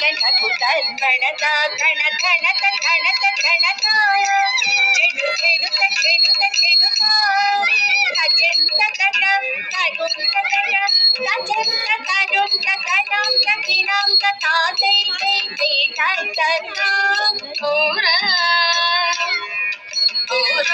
ಗಣಕು ತರ್ಪಣದ ಗಣ ಗಣತ ಗಣತ ಗಣತಾಯ ಚೆಡು ಚೆಡುತ್ತ ಚೆಡುತ್ತ ಚೆಡುತ್ತ ತಜೆಂತ ತಟ ತರುಂತ ತಟ ತಜೆಂತ ತರುಂತ ತಟಂತ ಕಿಣಂತ ತಾತೈ ತೈ ತೈ ತತ್ತ ಓರ ಓರ